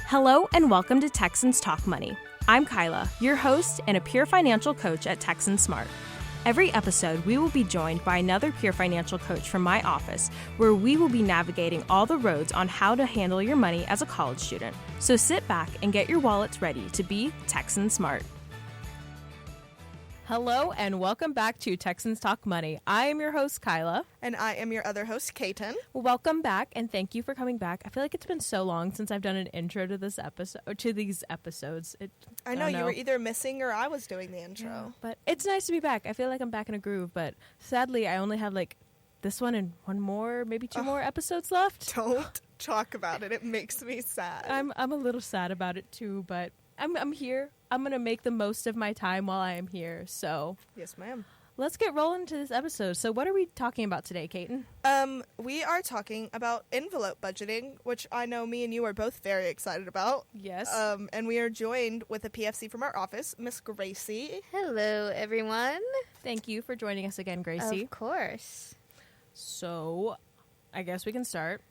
Hello and welcome to Texans Talk Money. I'm Kyla, your host and a peer financial coach at Texan Smart. Every episode, we will be joined by another peer financial coach from my office, where we will be navigating all the roads on how to handle your money as a college student. So sit back and get your wallets ready to be Texan Smart. Hello and welcome back to Texans Talk Money. I am your host, Kyla. And I am your other host, Kaiton. Welcome back and thank you for coming back. I feel like it's been so long since I've done an intro to this episode, or to these episodes. I know you were either missing or I was doing the intro. Yeah, but it's nice to be back. I feel like I'm back in a groove, but sadly I only have like this one and one more, maybe two more episodes left. Don't talk about it. It makes me sad. I'm a little sad about it too, but I'm here. I'm going to make the most of my time while I am here. So, yes, ma'am. Let's get rolling into this episode. So, what are we talking about today, Kaiton? We are talking about envelope budgeting, which I know me and you are both very excited about. Yes. And we are joined with a PFC from our office, Miss Gracie. Hello, everyone. Thank you for joining us again, Gracie. Of course. So, I guess we can start.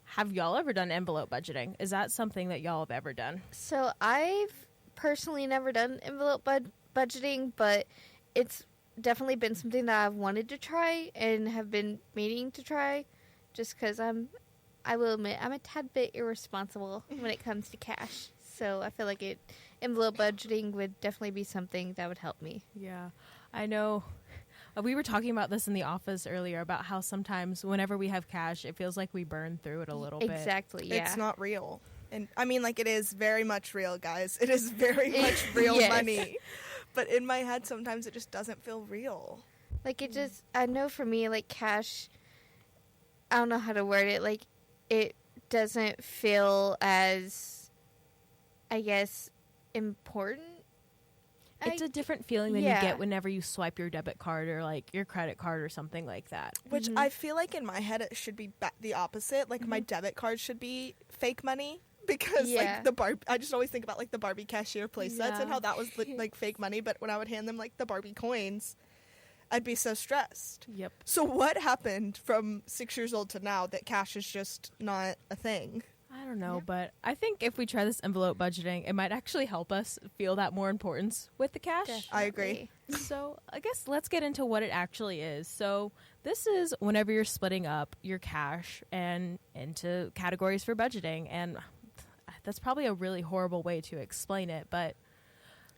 Have y'all ever done envelope budgeting? Is that something that y'all have ever done? So, I've personally never done envelope budgeting, but it's definitely been something that I've wanted to try and have been meaning to try, just because I will admit, I'm a tad bit irresponsible when it comes to cash. So I feel like envelope budgeting would definitely be something that would help me. Yeah, I know. We were talking about this in the office earlier about how sometimes whenever we have cash, it feels like we burn through it a little bit. Exactly, yeah. It's not real. And I mean, like, it is very much real, guys. It is very much real money. But in my head, sometimes it just doesn't feel real. Like, it just, I know for me, like, cash, I don't know how to word it. Like, it doesn't feel as, I guess, important. It's a different feeling than you get whenever you swipe your debit card or, like, your credit card or something like that. Which I feel like in my head it should be the opposite. Like, my debit card should be fake money. Because, like, I just always think about, like, the Barbie cashier play sets and how that was, like, fake money. But when I would hand them, like, the Barbie coins, I'd be so stressed. Yep. So what happened from 6 years old to now that cash is just not a thing? I don't know, but I think if we try this envelope budgeting, it might actually help us feel that more importance with the cash. Definitely. I agree. So I guess let's get into what it actually is. So this is whenever you're splitting up your cash and into categories for budgeting. And that's probably a really horrible way to explain it. But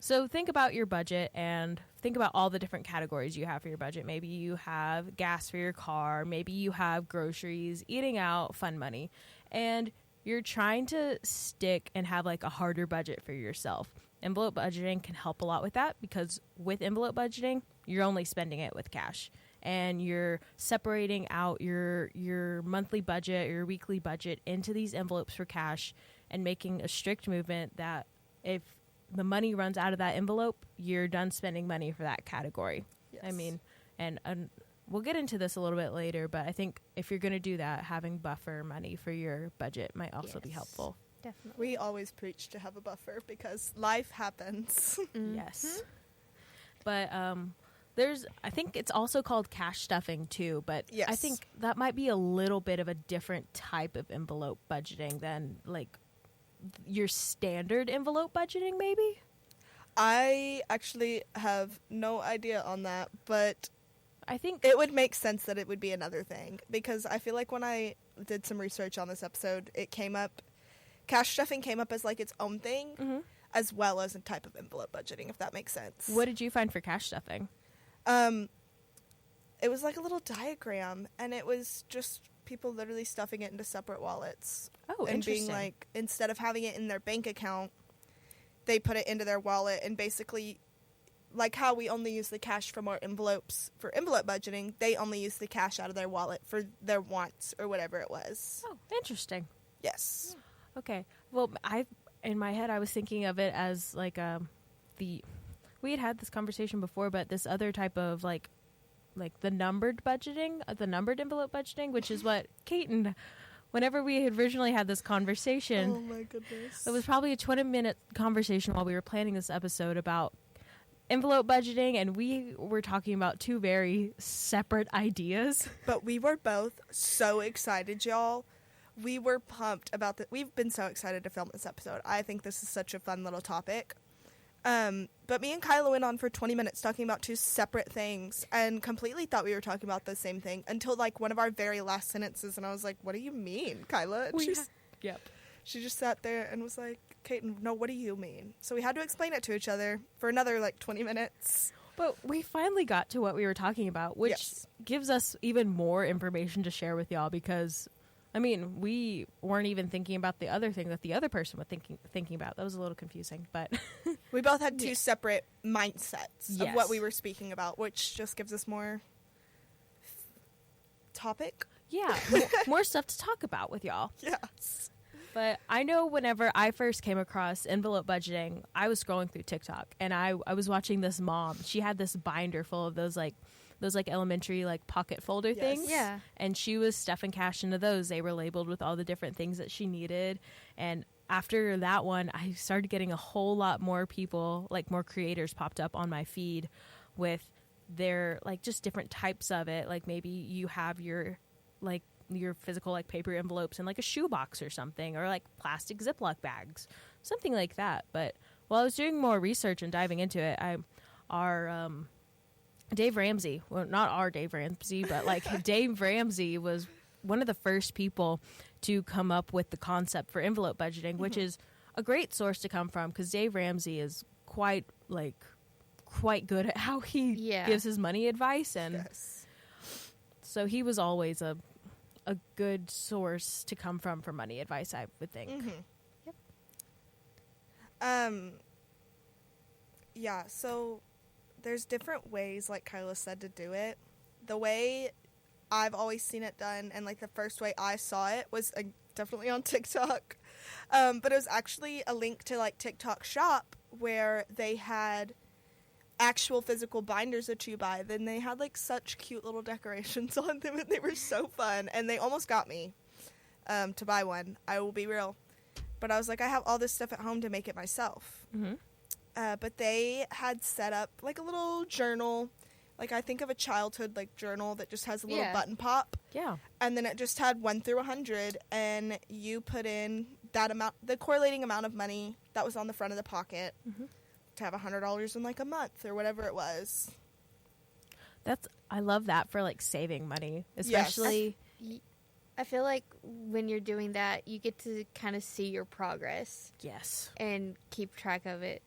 so think about your budget and think about all the different categories you have for your budget. Maybe you have gas for your car. Maybe you have groceries, eating out, fun money. And you're trying to stick and have like a harder budget for yourself. Envelope budgeting can help a lot with that because with envelope budgeting, you're only spending it with cash. And you're separating out your monthly budget or your weekly budget into these envelopes for cash and making a strict movement that if the money runs out of that envelope, you're done spending money for that category. Yes. I mean, and we'll get into this a little bit later, but I think if you're going to do that, having buffer money for your budget might also be helpful. Definitely. We always preach to have a buffer because life happens. Yes. But I think it's also called cash stuffing too, but yes. I think that might be a little bit of a different type of envelope budgeting than like your standard envelope budgeting maybe? I actually have no idea on that, but I think it would make sense that it would be another thing because I feel like when I did some research on this episode, it came up, cash stuffing came up as like its own thing as well as a type of envelope budgeting, if that makes sense. What did you find for cash stuffing? It was like a little diagram and it was just people literally stuffing it into separate wallets. Oh, and interesting. being like, instead of having it in their bank account, they put it into their wallet and basically like how we only use the cash from our envelopes for envelope budgeting, they only use the cash out of their wallet for their wants or whatever it was. Oh, interesting. Yes. Okay. Well, in my head, I was thinking of it as like we had this conversation before, but this other type of like the numbered budgeting, the numbered envelope budgeting, which is what Kaiton, whenever we had originally had this conversation. Oh my goodness. It was probably a 20-minute conversation while we were planning this episode about envelope budgeting, and we were talking about two very separate ideas. But we were both so excited, y'all, we were pumped about we've been so excited to film this episode. I think this is such a fun little topic. But me and Kyla went on for 20 minutes talking about two separate things and completely thought we were talking about the same thing until like one of our very last sentences, and I was like, what do you mean, Kyla? And she just sat there and was like, Kaiton, no, what do you mean? So we had to explain it to each other for another like 20 minutes. But we finally got to what we were talking about, which gives us even more information to share with y'all because, I mean, we weren't even thinking about the other thing that the other person was thinking about. That was a little confusing, but... we both had two separate mindsets of what we were speaking about, which just gives us more topic. Yeah, more stuff to talk about with y'all. Yes. But I know whenever I first came across envelope budgeting, I was scrolling through TikTok, and I was watching this mom. She had this binder full of those elementary like pocket folder things. Yeah. And she was stuffing cash into those. They were labeled with all the different things that she needed. And after that one, I started getting a whole lot more people, like more creators popped up on my feed with their like just different types of it. Like maybe you have your physical like paper envelopes in like a shoebox or something, or like plastic Ziploc bags, something like that. But while I was doing more research and diving into it, Dave Ramsey, well, not our Dave Ramsey, but like Dave Ramsey was one of the first people to come up with the concept for envelope budgeting, which is a great source to come from because Dave Ramsey is quite good at how he gives his money advice. And so he was always a good source to come from for money advice, I would think. Yeah, so there's different ways, like Kyla said, to do it. The way I've always seen it done, and like the first way I saw it was definitely on TikTok, but it was actually a link to like TikTok Shop where they had actual physical binders that you buy. Then they had like such cute little decorations on them, and they were so fun, and they almost got me to buy one. I will be real, but I was like, I have all this stuff at home to make it myself. But they had set up like a little journal, like I think of a childhood like journal that just has a little button pop, and then it just had 1 through 100, and you put in that amount, the correlating amount of money that was on the front of the pocket, to have $100 in like a month or whatever it was. I love that for like saving money, especially. I feel like when you're doing that, you get to kind of see your progress. Yes. And keep track of it.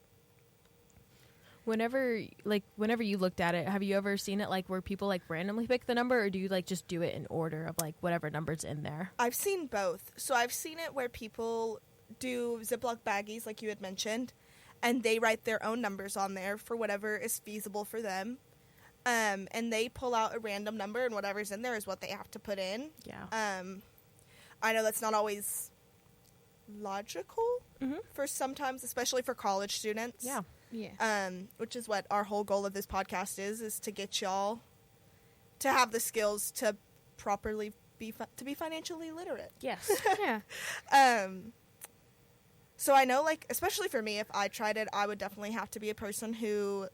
Whenever you looked at it, have you ever seen it like where people like randomly pick the number, or do you like just do it in order of like whatever number's in there? I've seen both. So I've seen it where people do Ziploc baggies like you had mentioned, and they write their own numbers on there for whatever is feasible for them. And they pull out a random number, and whatever's in there is what they have to put in. Yeah. I know that's not always logical for sometimes, especially for college students. Yeah. Yeah. Which is what our whole goal of this podcast is to get y'all to have the skills to properly be financially literate. Yes. Yeah. So I know, like, especially for me, if I tried it, I would definitely have to be a person who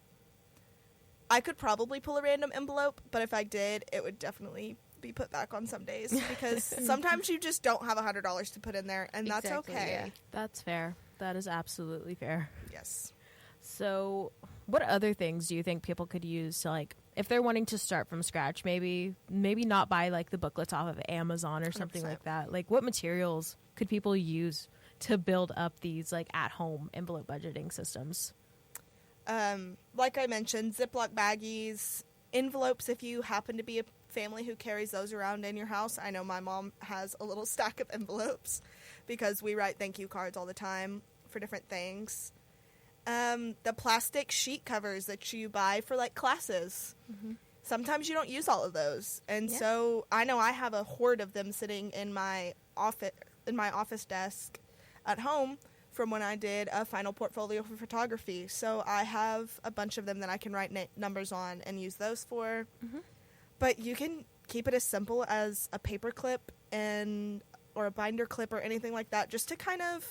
I could probably pull a random envelope, but if I did, it would definitely be put back on some days because sometimes you just don't have $100 to put in there, and that's okay. Yeah. That's fair. That is absolutely fair. Yes. So what other things do you think people could use to, like, if they're wanting to start from scratch, maybe not buy, like, the booklets off of Amazon or something 100%. like that? Like, what materials could people use to build up these, like, at-home envelope budgeting systems? Like I mentioned, Ziploc baggies, envelopes if you happen to be a family who carries those around in your house. I know my mom has a little stack of envelopes because we write thank you cards all the time for different things. The plastic sheet covers that you buy for like classes. Sometimes you don't use all of those, and so I know I have a hoard of them sitting in my office desk at home from when I did a final portfolio for photography. So I have a bunch of them that I can write numbers on and use those for. But you can keep it as simple as a paper clip or a binder clip or anything like that, just to kind of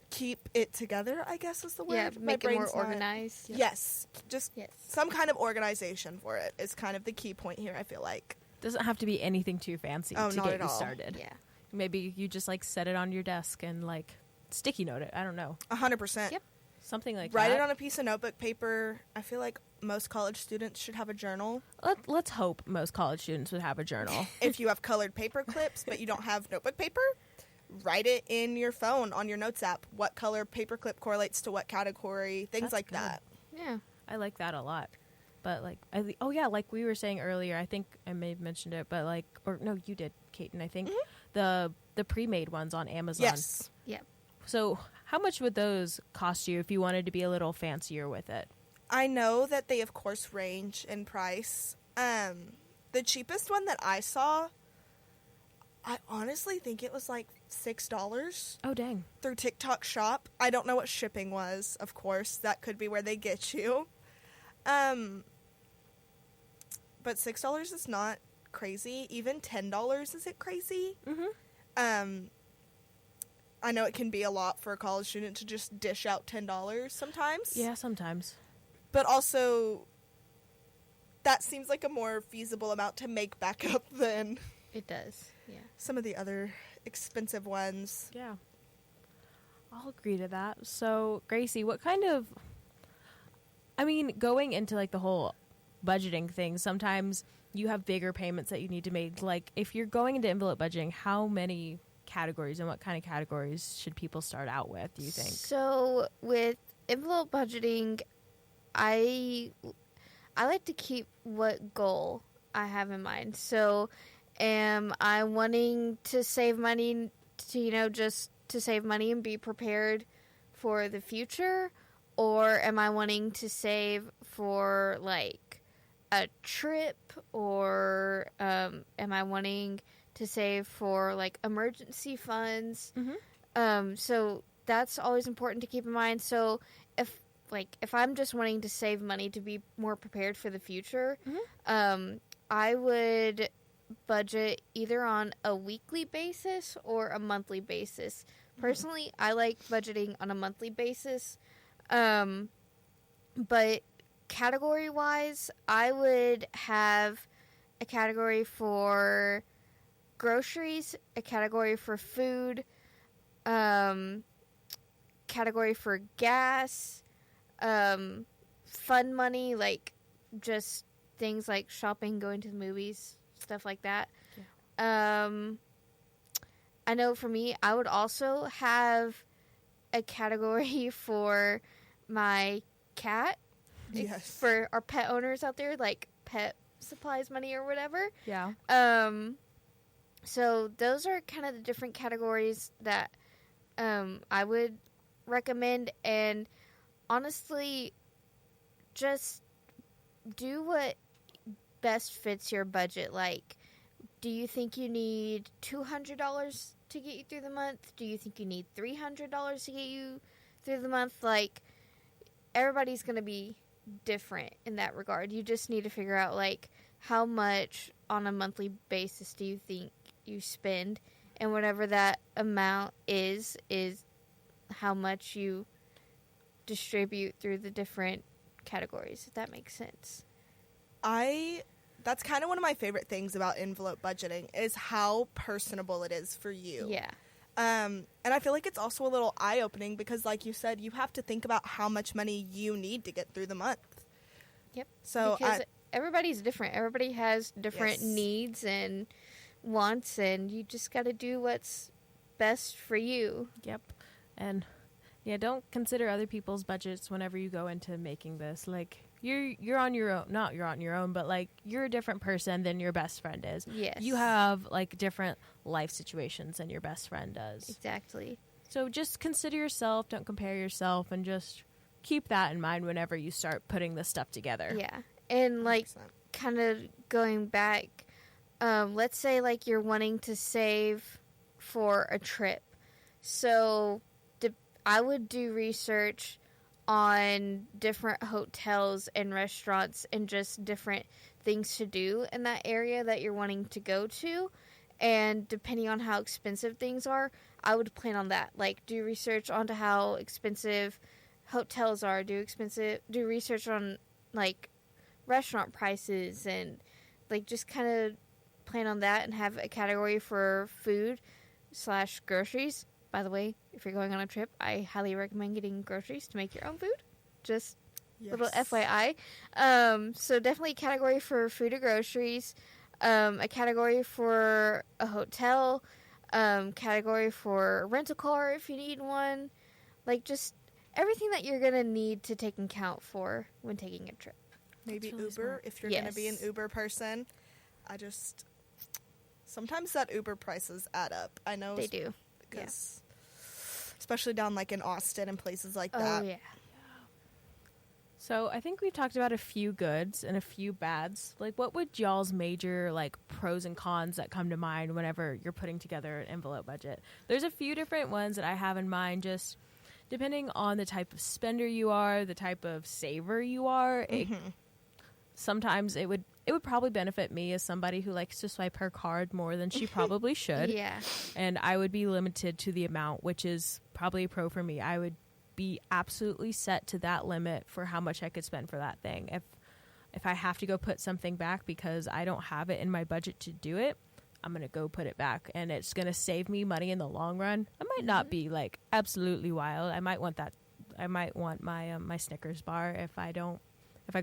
keep it together, I guess is the word. Yeah, make it more organized. Yes, just some kind of organization for it is kind of the key point here, I feel like. Doesn't have to be anything too fancy to get you started. Yeah. Maybe you just like set it on your desk and like sticky note it. I don't know. 100%. Yep. Something like that. Write it on a piece of notebook paper. I feel like most college students should have a journal. Let's hope most college students would have a journal. If you have colored paper clips, but you don't have notebook paper, write it in your phone on your notes app. What color paper clip correlates to what category, things like that. Yeah. I like that a lot. But like, like we were saying earlier, I think I may have mentioned it, but like, or no, you did, Kaiton, I think, the pre-made ones on Amazon. Yes. Yep. So how much would those cost you if you wanted to be a little fancier with it? I know that they, of course, range in price. The cheapest one that I saw, I honestly think it was like $6. Oh, dang. Through TikTok Shop. I don't know what shipping was, of course. That could be where they get you. But $6 is not crazy. Even $10 isn't crazy. Mm-hmm. I know it can be a lot for a college student to just dish out $10 sometimes. Yeah, sometimes. But also, that seems like a more feasible amount to make back up than It does. Yeah. some of the other expensive ones. Yeah. I'll agree to that. So, Gracie, what kind of... I mean, going into, like, the whole budgeting thing, sometimes you have bigger payments that you need to make. Like, if you're going into envelope budgeting, how many categories and what kind of categories should people start out with, do you think? So, with envelope budgeting, I like to keep what goal I have in mind. So, am I wanting to save money to, just to save money and be prepared for the future? Or am I wanting to save for, like, a trip? Or am I wanting to save for, like, emergency funds? Mm-hmm. So that's always important to keep in mind. So if I'm just wanting to save money to be more prepared for the future, I would budget either on a weekly basis or a monthly basis. Personally, I like budgeting on a monthly basis. But category-wise, I would have a category for groceries, a category for food, category for gas, fun money, like just things like shopping, going to the movies, stuff like that. Yeah. I know for me, I would also have a category for my cat. Yes. For our pet owners out there, like pet supplies money or whatever. Yeah. So those are kind of the different categories that I would recommend. And honestly, just do what best fits your budget. Like, do you think you need $200 to get you through the month? Do you think you need $300 to get you through the month? Like, everybody's going to be different in that regard. You just need to figure out, like, how much on a monthly basis do you think you spend, and whatever that amount is how much you distribute through the different categories, if that makes sense. That's kind of one of my favorite things about envelope budgeting is how personable it is for you. Yeah. And I feel like it's also a little eye-opening because, like you said, you have to think about how much money you need to get through the month. Yep. So because everybody's different. Everybody has different needs and wants, and you just got to do what's best for you. Yep. And yeah, don't consider other people's budgets whenever you go into making this. Like, you're on your own. Not you're on your own, but like you're a different person than your best friend is. Yes. You have like different life situations than your best friend does. Exactly. So just consider yourself, don't compare yourself, and just keep that in mind whenever you start putting this stuff together. Yeah. And like 100%. kind of going back, let's say like you're wanting to save for a trip. So I would do research on different hotels and restaurants and just different things to do in that area that you're wanting to go to. And depending on how expensive things are, I would plan on that. Like, do research onto how expensive hotels are, do research on like restaurant prices, and like just kind of plan on that and have a category for food/groceries. By the way, if you're going on a trip, I highly recommend getting groceries to make your own food. Just little FYI. So definitely a category for food or groceries, a category for a hotel, category for a rental car if you need one. Like, just everything that you're going to need to take account for when taking a trip. Maybe really Uber, smart. If you're going to be an Uber person. Sometimes that Uber prices add up. I know they do. Because especially down like in Austin and places like that. Oh, yeah. So I think we've talked about a few goods and a few bads. Like, what would y'all's major, like, pros and cons that come to mind whenever you're putting together an envelope budget? There's a few different ones that I have in mind, just depending on the type of spender you are, the type of saver you are. Sometimes it would probably benefit me as somebody who likes to swipe her card more than she probably should. Yeah. And I would be limited to the amount, which is probably a pro for me. I would be absolutely set to that limit for how much I could spend for that thing. If I have to go put something back because I don't have it in my budget to do it, I'm going to go put it back, and it's going to save me money in the long run. I might not be like absolutely wild. I might want my my Snickers bar if I go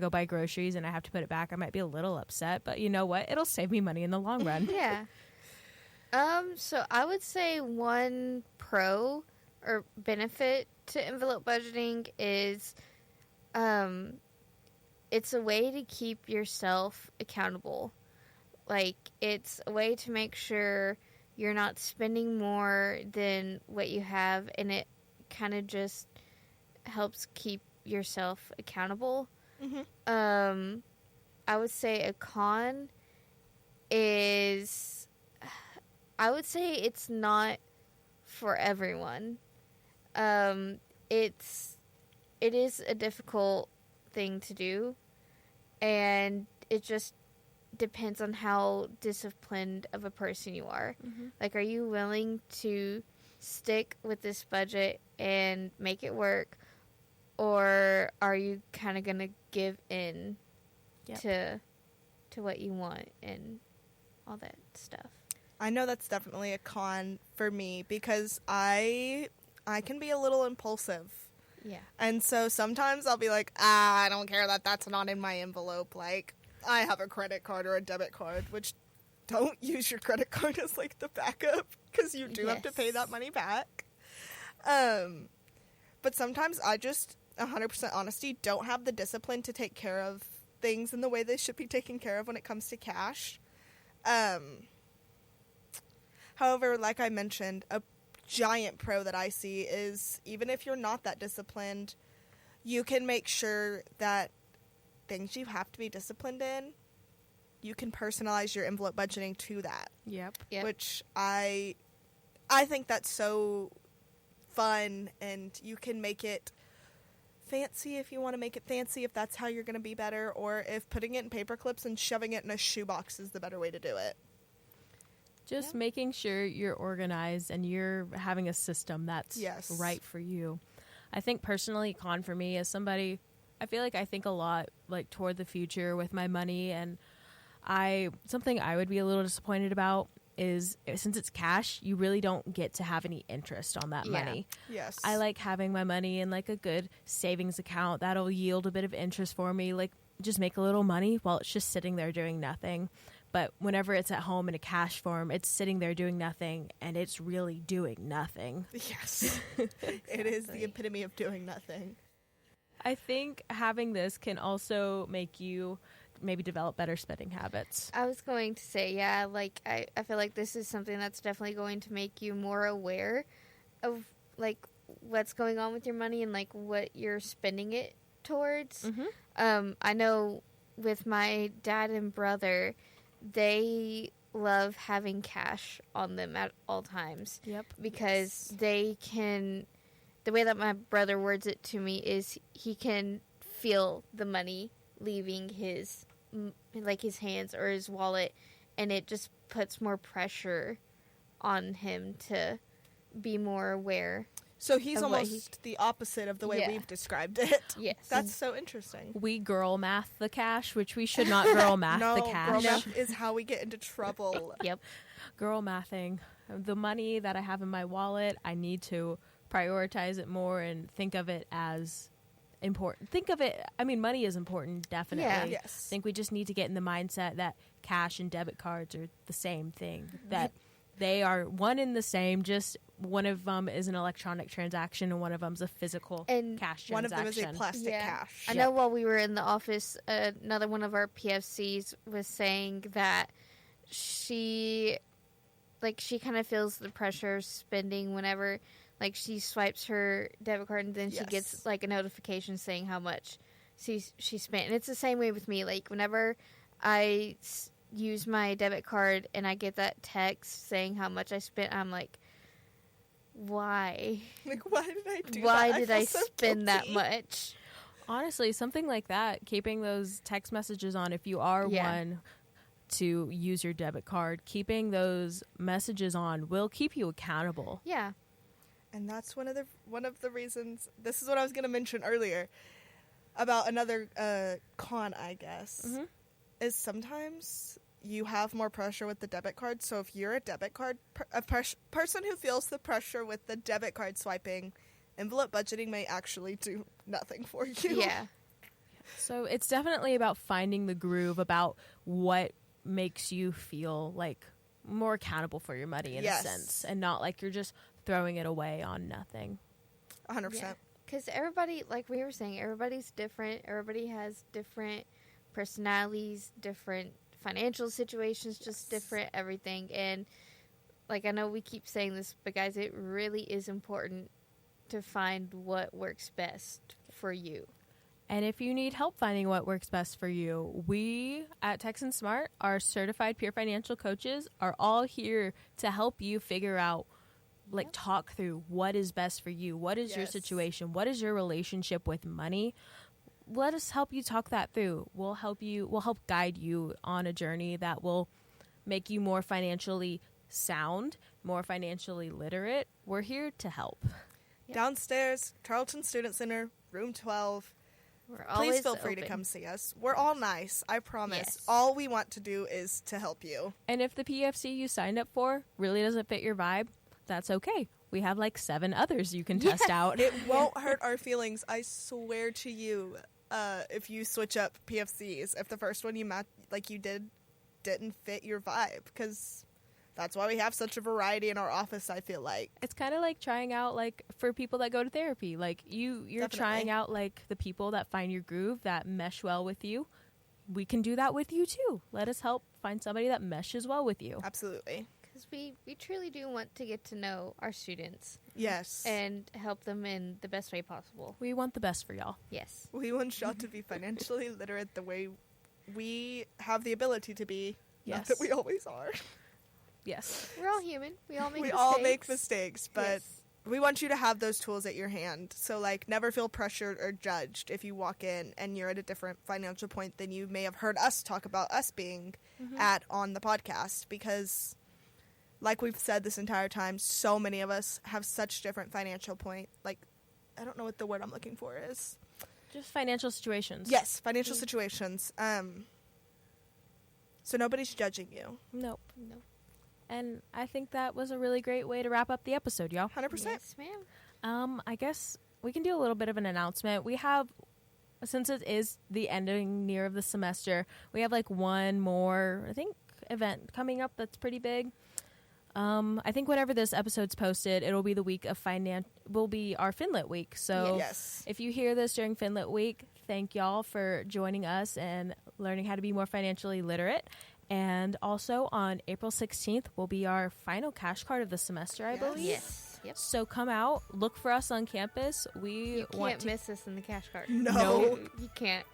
buy groceries and I have to put it back. I might be a little upset, but you know what? It'll save me money in the long run. Yeah. So I would say one pro or benefit to envelope budgeting is it's a way to keep yourself accountable. Like, it's a way to make sure you're not spending more than what you have, and it kind of just helps keep yourself accountable. I would say a con is, I would say it's not for everyone. It is a difficult thing to do, and it just depends on how disciplined of a person you are. Like, are you willing to stick with this budget and make it work, or are you kind of gonna give in to what you want and all that stuff? I know that's definitely a con for me because I can be a little impulsive. Yeah. And so sometimes I'll be like, I don't care that that's not in my envelope. Like, I have a credit card or a debit card, which don't use your credit card as, like, the backup because you do have to pay that money back. But sometimes I just, 100% honesty, don't have the discipline to take care of things in the way they should be taken care of when it comes to cash. However, like I mentioned, a giant pro that I see is even if you're not that disciplined, you can make sure that things you have to be disciplined in, you can personalize your envelope budgeting to that. Yep. Which I think that's so fun, and you can make it fancy if you want to make it fancy, if that's how you're going to be better, or if putting it in paper clips and shoving it in a shoebox is the better way to do it. Just making sure you're organized and you're having a system that's right for you. I think personally, con for me as somebody, I feel like I think a lot like toward the future with my money, and something I would be a little disappointed about is since it's cash, you really don't get to have any interest on that money. Yes. I like having my money in like a good savings account that'll yield a bit of interest for me, like just make a little money while it's just sitting there doing nothing. But whenever it's at home in a cash form, it's sitting there doing nothing, and it's really doing nothing. Yes. It is the epitome of doing nothing. I think having this can also make you maybe develop better spending habits. I was going to say, like, I feel like this is something that's definitely going to make you more aware of, like, what's going on with your money and, like, what you're spending it towards. I know with my dad and brother, they love having cash on them at all times. Yep. Because they can, the way that my brother words it to me is he can feel the money leaving his, like, his hands or his wallet, and it just puts more pressure on him to be more aware So he's almost the opposite of the way we've described it. Yes. That's so interesting. We girl math the cash, which we should not girl math the cash. Girl math is how we get into trouble. Yep. Girl mathing. The money that I have in my wallet, I need to prioritize it more and think of it as important. Money is important, definitely. Yeah. Yes. I think we just need to get in the mindset that cash and debit cards are the same thing. That they are one and the same, just one of them is an electronic transaction and one of them's a physical cash transaction. One of them is a plastic cash. I know while we were in the office, another one of our PFCs was saying that she kind of feels the pressure of spending whenever she swipes her debit card and then she gets a notification saying how much she spent. And it's the same way with me. Whenever I use my debit card and I get that text saying how much I spent, I'm like, why? Why did I do that? Why did I so spend that guilty. much? Honestly, something like that, keeping those text messages on if you are one to use your debit card, keeping those messages on will keep you accountable. Yeah. And that's one of the reasons. This is what I was going to mention earlier about another con, I guess, is sometimes you have more pressure with the debit card. So if you're a debit card person who feels the pressure with the debit card swiping, envelope budgeting may actually do nothing for you. Yeah. So it's definitely about finding the groove, about what makes you feel more accountable for your money in a sense, and not you're just throwing it away on nothing. 100%. Because everybody, like we were saying, everybody's different. Everybody has different personalities, different financial situations, just different everything. And I know we keep saying this, but guys, it really is important to find what works best for you. And if you need help finding what works best for you, we at Texan Smart, our certified peer financial coaches, are all here to help you figure out, talk through what is best for you. What is your situation? What is your relationship with money? Let us help you talk that through. We'll help guide you on a journey that will make you more financially sound, more financially literate. We're here to help. Yep. Downstairs, Tarleton Student Center, room 12. Please feel free to come see us. We're all nice, I promise. Yes. All we want to do is to help you. And if the PFC you signed up for really doesn't fit your vibe, that's okay. We have 7 others you can test out. It won't hurt our feelings, I swear to you, if you switch up PFCs. If the first one you didn't fit your vibe, because that's why we have such a variety in our office, I feel like. It's kind of like trying out, for people that go to therapy. You're Definitely. Trying out, the people that find your groove, that mesh well with you. We can do that with you, too. Let us help find somebody that meshes well with you. Absolutely. Because we truly do want to get to know our students. Yes. And help them in the best way possible. We want the best for y'all. Yes. We want y'all to be financially literate the way we have the ability to be. Yes. Not that we always are. Yes. We're all human. We all make mistakes. We all make mistakes, but we want you to have those tools at your hand. So, never feel pressured or judged if you walk in and you're at a different financial point than you may have heard us talk about us being at on the podcast. Because, like we've said this entire time, so many of us have such different financial point. I don't know what the word I'm looking for is. Just financial situations. Yes, financial situations. So nobody's judging you. Nope. And I think that was a really great way to wrap up the episode, y'all. 100%. Yes, ma'am. I guess we can do a little bit of an announcement. We have, since it is the ending near of the semester, we have one more, event coming up that's pretty big. I think whenever this episode's posted, it'll be the week of will be our FinLit week. So if you hear this during FinLit week, thank y'all for joining us and learning how to be more financially literate. And also on April 16th will be our final cash card of the semester, I believe. Yes. Yep. So come out, look for us on campus. You can't miss us in the cash card. No. You can't.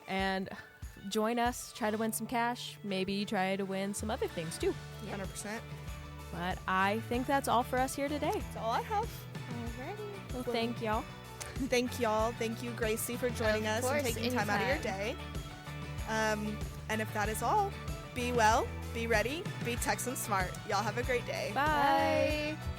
And join us, try to win some cash. Maybe try to win some other things too. 100%. But I think that's all for us here today. That's all I have. Alrighty. Well, thank y'all. Thank y'all. Thank you, Gracie, for joining us and taking time out of your day. And if that is all, be well, be ready, be Texan Smart. Y'all have a great day. Bye. Bye.